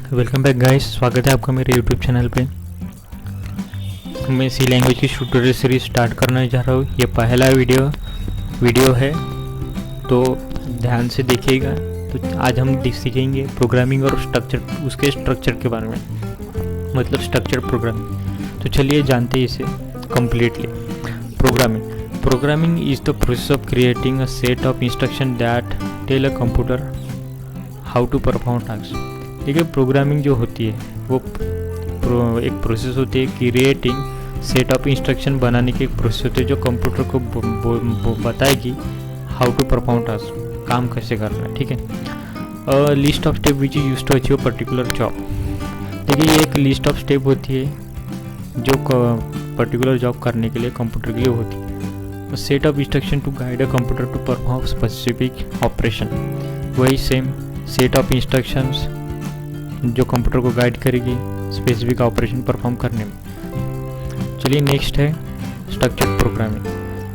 Welcome back guys, स्वागत है आपका मेरे यूट्यूब चैनल पे। मैं सी लैंग्वेज की ट्यूटोरियल सीरीज स्टार्ट करने जा रहा हूँ। ये पहला वीडियो है, तो ध्यान से देखिएगा। तो आज हम सीखेंगे प्रोग्रामिंग और उसके स्ट्रक्चर के बारे में, मतलब स्ट्रक्चर प्रोग्रामिंग। तो चलिए जानते हैं इसे completely. Programming is the process of creating a set of instruction that tell a computer how to perform task. ठीक है, प्रोग्रामिंग जो होती है वो एक प्रोसेस होती है, क्रिएटिंग सेट ऑफ इंस्ट्रक्शन बनाने की एक प्रोसेस होती है जो कंप्यूटर को बताएगी हाउ टू परफॉर्म टास्क, काम कैसे करना है। ठीक है, list of step which is use to achieve particular job. देखिए, ये एक लिस्ट ऑफ स्टेप होती है जो पर्टिकुलर जॉब करने के लिए कंप्यूटर के लिए होती है। Set of instruction to guide a computer to perform specific operation. वही सेम सेट ऑफ इंस्ट्रक्शंस जो कंप्यूटर को गाइड करेगी स्पेसिफिक ऑपरेशन परफॉर्म करने में। चलिए नेक्स्ट है स्ट्रक्चर्ड प्रोग्रामिंग।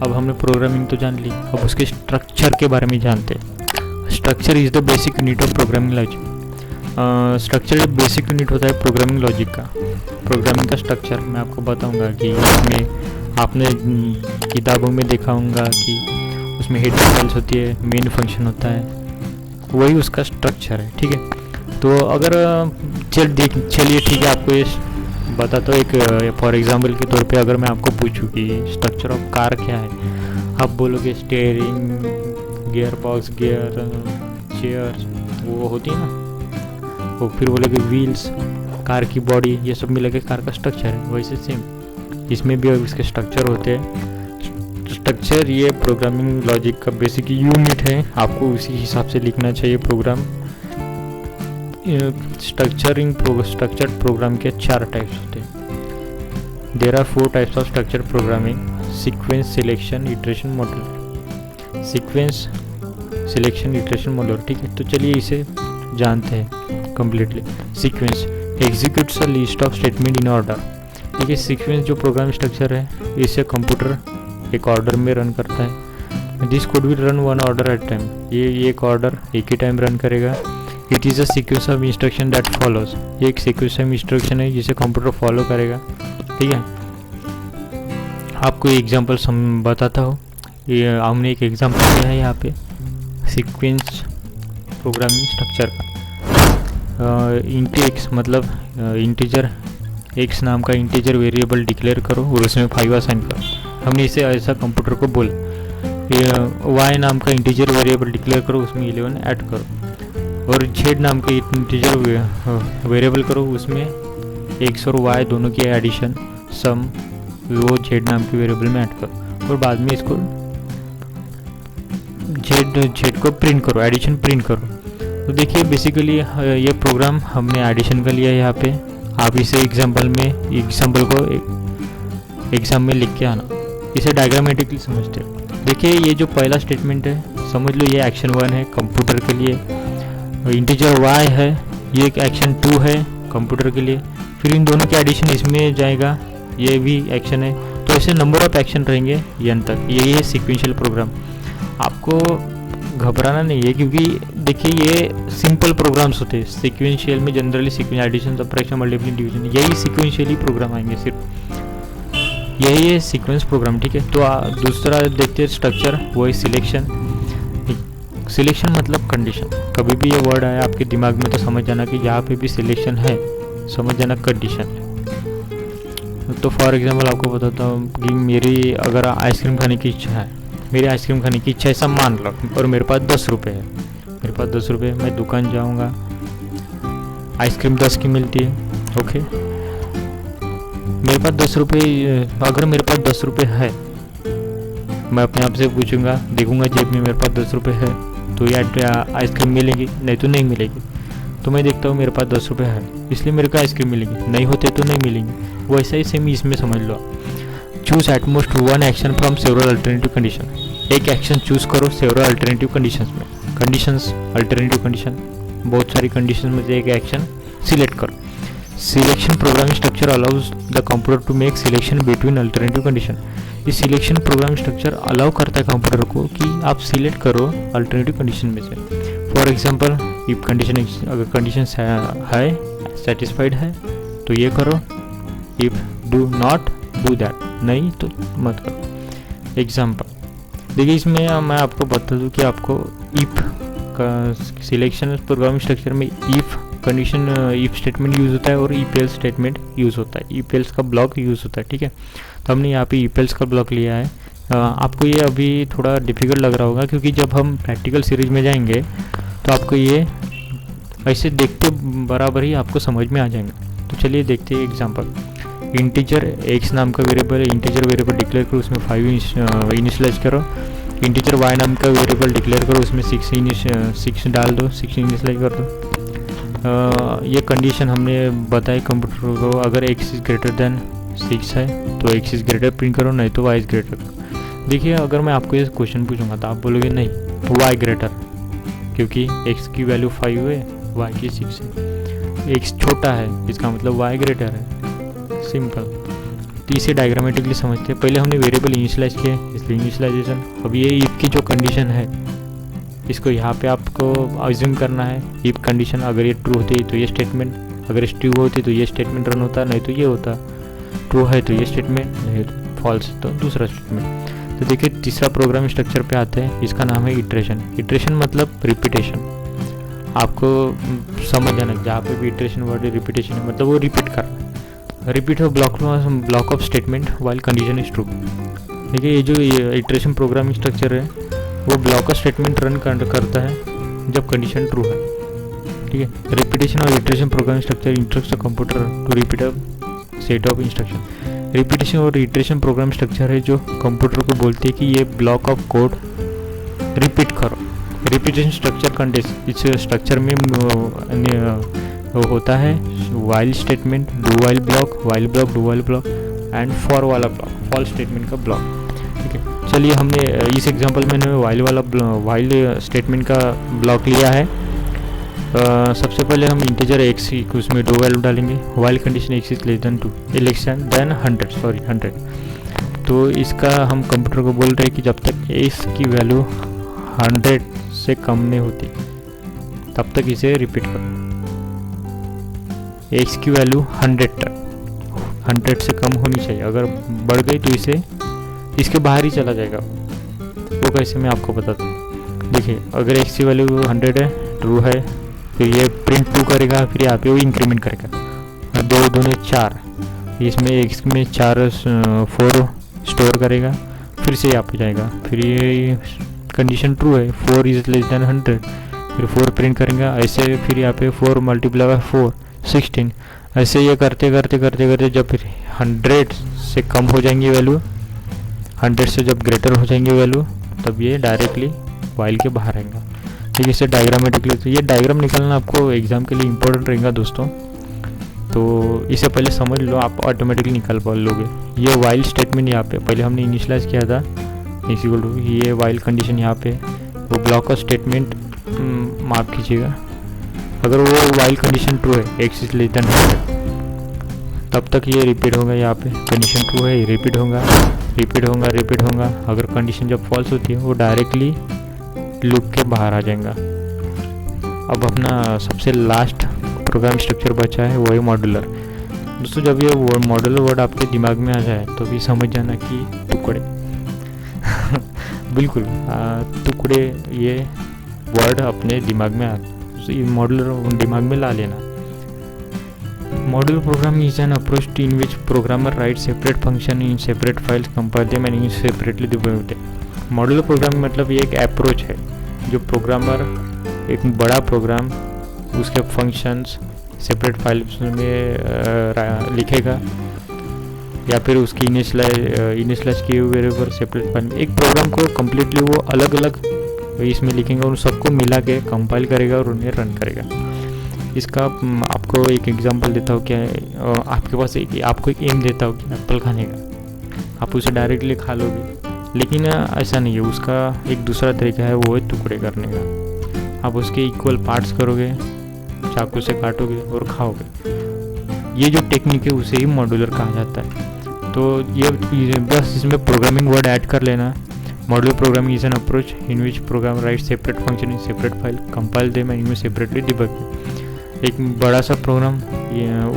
अब हमने प्रोग्रामिंग तो जान ली, अब उसके स्ट्रक्चर के बारे में जानते हैं। Structure is the basic unit of programming logic. Structure basic unit होता है प्रोग्रामिंग लॉजिक का। प्रोग्रामिंग का स्ट्रक्चर मैं आपको बताऊंगा कि उसमें आपने किताबों में देखा होगा कि उसमें हेडर फाइल्स होती है, मेन फंक्शन होता है, वही उसका स्ट्रक्चर है। ठीक है, तो अगर चलिए ठीक है, आपको ये बताता हूँ। एक फॉर एग्जांपल के तौर पे अगर मैं आपको पूछूं कि स्ट्रक्चर ऑफ कार क्या है, आप बोलोगे steering, gear box, gear, chair वो होती है ना, वो फिर बोलोगे व्हील्स, कार की बॉडी, ये सब मिला के कार का स्ट्रक्चर है। वैसे सेम इसमें भी इसके स्ट्रक्चर होते हैं। स्ट्रक्चर ये प्रोग्रामिंग लॉजिक का बेसिक यूनिट है, आपको उसी हिसाब से लिखना चाहिए प्रोग्राम। स्ट्रक्चर्ड प्रोग्राम के 4 टाइप्स होते हैं। There are 4 types of structure programming: sequence, selection, iteration, modular. Sequence, selection, iteration, modular. ठीक है, तो चलिए इसे जानते हैं completely. Sequence executes a list of statement in order. ठीक है, सीक्वेंस जो प्रोग्राम स्ट्रक्चर है, इसे कंप्यूटर एक ऑर्डर में रन करता है। This could be run one order at time. ये एक ऑर्डर एक ही टाइम रन करेगा। It is a sequence of instruction that follows. ये एक सीक्वेंस ऑफ इंस्ट्रक्शन है जिसे कंप्यूटर फॉलो करेगा। ठीक है, आपको एग्जांपल बताता हूँ। ये हमने एक एग्जांपल दिया है यहाँ पे सीक्वेंस प्रोग्रामिंग स्ट्रक्चर का। इंट एक्स मतलब इंटीजर एक्स नाम का इंटीजर वेरिएबल डिक्लेयर करो और उसमें 5 असाइन करो। हमने इसे ऐसा कंप्यूटर को बोला। वाई नाम का इंटीजर वेरिएबल डिक्लेयर करो, उसमें 11 ऐड करो। और जेड नाम के इंटीजर वेरिएबल करो, उसमें एक्स और वाई दोनों की एडिशन सम वो जेड नाम के वेरिएबल में ऐड करो। और बाद में इसको जेड को प्रिंट करो, एडिशन प्रिंट करो। तो देखिए बेसिकली ये प्रोग्राम हमने एडिशन का लिया है यहाँ पे। आप इसे एग्जाम्पल को एग्जाम में लिख के आना, इसे डायग्रामेटिकली समझते हो। देखिए ये जो पहला स्टेटमेंट है, समझ लो ये एक्शन 1 है कंप्यूटर के लिए। इंटीजर y है, ये एक एक्शन 2 है कंप्यूटर के लिए। फिर इन दोनों के एडिशन इसमें जाएगा, ये भी एक्शन है। तो ऐसे नंबर ऑफ एक्शन रहेंगे n तक। यही है सीक्वेंशियल प्रोग्राम। आपको घबराना नहीं है, क्योंकि देखिए ये सिंपल प्रोग्राम्स होते हैं। सीक्वेंशियल में generally sequence addition, subtraction, multiplication, division, यही सीक्वेंशियली प्रोग्राम आएंगे सिर्फ। यही है सीक्वेंस प्रोग्राम। ठीक है, तो दूसरा देखते हैं स्ट्रक्चर, वही सिलेक्शन। सिलेक्शन मतलब कंडीशन। कभी भी ये वर्ड आया आपके दिमाग में तो समझ जाना कि यहाँ पे भी सिलेक्शन है, समझ जाना कंडीशन है। तो फॉर एग्जांपल आपको बताता हूँ कि मेरी अगर आइसक्रीम खाने की इच्छा है, मेरी आइसक्रीम खाने की इच्छा ऐसा मान लो, और मेरे पास 10 रुपये है। मेरे पास 10 रुपये, मैं दुकान जाऊँगा, आइसक्रीम 10 की मिलती है। ओके, मेरे पास 10 रुपये, अगर मेरे पास 10 रुपये है, मैं अपने आप से पूछूंगा, देखूंगा जेब में मेरे पास 10 रुपये है तो ये आइसक्रीम मिलेगी, नहीं तो नहीं मिलेगी। तो मैं देखता हूँ मेरे पास 10 रुपये है, इसलिए मेरे को आइसक्रीम मिलेगी, नहीं होते तो नहीं मिलेंगी। वैसा ही सेम इसमें समझ लो। Choose at most 1 action from several alternative condition. एक एक्शन चूज करो सेवरल अल्टरनेटिव कंडीशंस में। कंडीशंस, अल्टरनेटिव कंडीशन, बहुत सारी कंडीशन में से एक एक्शन सिलेक्ट करो। Selection programming structure allows the computer to make selection between alternative condition. ये सिलेक्शन प्रोग्रामिंग स्ट्रक्चर अलाउ करता है कंप्यूटर को कि आप सिलेक्ट करो अल्टरनेटिव कंडीशन में से। फॉर एग्जांपल इफ कंडीशन, अगर कंडीशन है सेटिस्फाइड है तो ये करो, if do not do that, नहीं तो मत करो। एग्जांपल देखिए, इसमें मैं आपको बता दूं कि आपको इफ का सिलेक्शन प्रोग्रामिंग स्ट्रक्चर में if condition, if statement use होता है और इफ एल्स स्टेटमेंट यूज़ होता है, इफ एल्स का ब्लॉक यूज़ होता है। ठीक है, तो हमने यहाँ पे इफ एल्स का ब्लॉक लिया है। आपको ये अभी थोड़ा डिफ़िकल्ट लग रहा होगा, क्योंकि जब हम प्रैक्टिकल सीरीज में जाएंगे तो आपको ये ऐसे देखते बराबर ही आपको समझ में आ जाएंगे। तो चलिए देखते हैं एग्जांपल। इंटीजर एक्स नाम का वेरिएबल है, इंटीजर वेरिएबल डिक्लेयर करो, उसमें 5 इनिशियलाइज करो। इंटीजर वाई नाम का वेरिएबल डिक्लेयर करो, उसमें 6 डाल दो, 6 इनिशियलाइज कर दो। ये कंडीशन हमने बताई कंप्यूटर को, अगर एक्स इज़ ग्रेटर देन 6 है तो एक्स इज़ ग्रेटर प्रिंट करो, नहीं तो वाई इज़ ग्रेटर। देखिए, अगर मैं आपको ये क्वेश्चन पूछूंगा तो आप बोलोगे नहीं वाई ग्रेटर, क्योंकि एक्स की वैल्यू 5 है, वाई की 6 है, एक्स छोटा है इसका मतलब वाई ग्रेटर है, सिंपल। तो इसे डायग्रामेटिकली समझते हैं। पहले हमने वेरिएबल इनिशियलाइज किए, इसलिए इनिशियलाइजेशन। अब ये इफ की जो कंडीशन है इसको यहाँ पे आपको अज्यूम करना है। इफ कंडीशन अगर ये ट्रू होती तो ये स्टेटमेंट, अगर ट्रू होती तो ये स्टेटमेंट रन होता, नहीं तो ये होता। ट्रू है तो ये स्टेटमेंट, नहीं तो फॉल्स तो दूसरा स्टेटमेंट। तो देखिए, तीसरा प्रोग्रामिंग स्ट्रक्चर पे आते हैं, इसका नाम है इटरेशन। इटरेशन मतलब रिपीटेशन। आपको समझ आना, जहाँ पे भी इटरेशन वर्ड रिपीटेशन है मतलब वो रिपीट कर रहा है, रिपीट हो block of statement while condition is true. देखिए, ये जो इटरेशन प्रोग्रामिंग स्ट्रक्चर है वो ब्लॉक ऑफ स्टेटमेंट रन करता है जब कंडीशन ट्रू है। ठीक है, रिपीटेशन और iteration programming structure instructs the computer to repeat a set of instruction. Repetition और इटरेशन प्रोग्राम स्ट्रक्चर है जो कंप्यूटर को बोलती है कि ये ब्लॉक ऑफ कोड रिपीट करो। रिपीटेशन स्ट्रक्चर कंटेंस, इस स्ट्रक्चर में होता है while statement, do while block, do while block and for वाला ब्लॉक, फॉर स्टेटमेंट का ब्लॉक। ठीक है, चलिए हमने इस एग्जांपल में वाइल स्टेटमेंट का ब्लॉक लिया है। सबसे पहले हम इंटीजर एक्स उसमें डू वैल्यू डालेंगे, while condition X is less than 2 then 100। तो इसका हम कंप्यूटर को बोल रहे हैं कि जब तक एक्स की वैल्यू 100 से कम नहीं होती तब तक इसे रिपीट करो। एक्स की वैल्यू 100 से कम होनी चाहिए, अगर बढ़ गई तो इसे इसके बाहर ही चला जाएगा। वो कैसे मैं आपको बताता हूँ। देखिए, अगर एक्स की वैल्यू 100 है, ट्रू है, फिर ये प्रिंट 2 करेगा, फिर यहाँ पे वो इंक्रीमेंट करेगा, 2 दूने 4, इसमें एक्स में 4 4 स्टोर करेगा, फिर से यहाँ पे जाएगा, फिर ये कंडीशन ट्रू है, 4 इज लेस देन 100, फिर 4 प्रिंट करेगा ऐसे, फिर यहाँ पे 4 मल्टीप्लाई बाय 4 16, ऐसे ये करते करते जब फिर 100 से कम हो जाएंगी वैल्यू, 100 से जब ग्रेटर हो जाएंगी वैल्यू, तब ये डायरेक्टली वाइल के बाहर आएगा। ठीक है, इसे डायग्रामेटिकली, तो ये डायग्राम निकालना आपको एग्जाम के लिए इंपॉर्टेंट रहेगा दोस्तों। तो इसे पहले समझ लो, आप ऑटोमेटिकली निकाल पा लोगे। ये वाइल स्टेटमेंट यहाँ पे पहले हमने इनिशियलाइज किया था, इक्वल टू ये वाइल कंडीशन यहाँ पे, वो ब्लॉक ऑफ स्टेटमेंट माफ कीजिएगा, अगर वो वाइल कंडीशन ट्रू है, एक्स इज लेस देन 100, तब तक ये रिपीट होगा। यहाँ पे कंडीशन ट्रू है, रिपीट होगा। अगर कंडीशन जब फॉल्स होती है वो डायरेक्टली लूप के बाहर आ जाएगा। अब अपना सबसे लास्ट प्रोग्राम स्ट्रक्चर बचा है, वो है मॉड्यूलर। दोस्तों, जब ये मॉड्यूलर वर्ड आपके दिमाग में आ जाए तो भी समझ जाना कि टुकड़े बिल्कुल टुकड़े, ये वर्ड अपने दिमाग में मॉड्यूलर दिमाग में ला लेना। Modular programming is an approach in which programmer right separate function in separate files, compile them and separately distribute. Modular programming मतलब ये एक अप्रोच है जो प्रोग्रामर एक बड़ा प्रोग्राम उसके फंक्शंस सेपरेट फाइल्स में लिखेगा, या फिर उसकी इनिशियलाइज किए हुए वेरिएबल सेपरेट फाइल में एक प्रोग्राम को कम्प्लीटली वो अलग अलग इसमें लिखेंगे, उन सबको मिला के कंपाइल करेगा और उन्हें रन करेगा। इसका आपको एक एग्जांपल देता हूँ। क्या आपके पास आपको एक एम देता हूँ कि एप्पल खाने का, आप उसे डायरेक्टली खा लोगे, लेकिन ऐसा नहीं है। उसका एक दूसरा तरीका है, वो है टुकड़े करने का। आप उसके इक्वल पार्ट्स करोगे, चाकू से काटोगे और खाओगे। ये जो टेक्निक है उसे ही मॉड्यूलर कहा जाता है। तो ये बस इसमें प्रोग्रामिंग वर्ड ऐड कर लेना, Modular programming is an approach in which programmer writes separate function in separate file, compile them and use separately debug them। एक बड़ा सा प्रोग्राम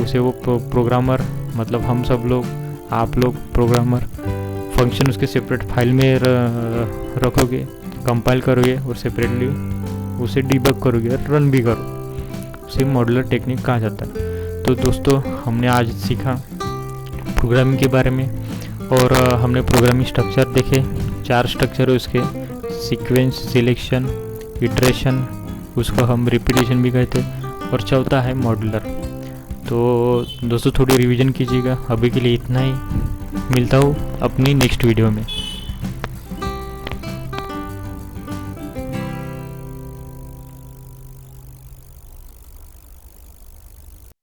उसे वो प्रोग्रामर मतलब हम सब लोग, आप लोग प्रोग्रामर फंक्शन उसके सेपरेट फाइल में रखोगे, कंपाइल करोगे और सेपरेटली उसे डिबग करोगे और रन भी करो, उसे मॉड्यूलर टेक्निक कहा जाता है। तो दोस्तों हमने आज सीखा प्रोग्रामिंग के बारे में और हमने प्रोग्रामिंग स्ट्रक्चर देखे। 4 स्ट्रक्चर है उसके, सीक्वेंस, सिलेक्शन, इटरेशन, उसको हम रिपीटेशन भी कहते हैं, और चौथा है मॉड्यूलर। तो दोस्तों थोड़ी रिवीजन कीजिएगा। अभी के लिए इतना ही, मिलता हूँ अपनी नेक्स्ट वीडियो में।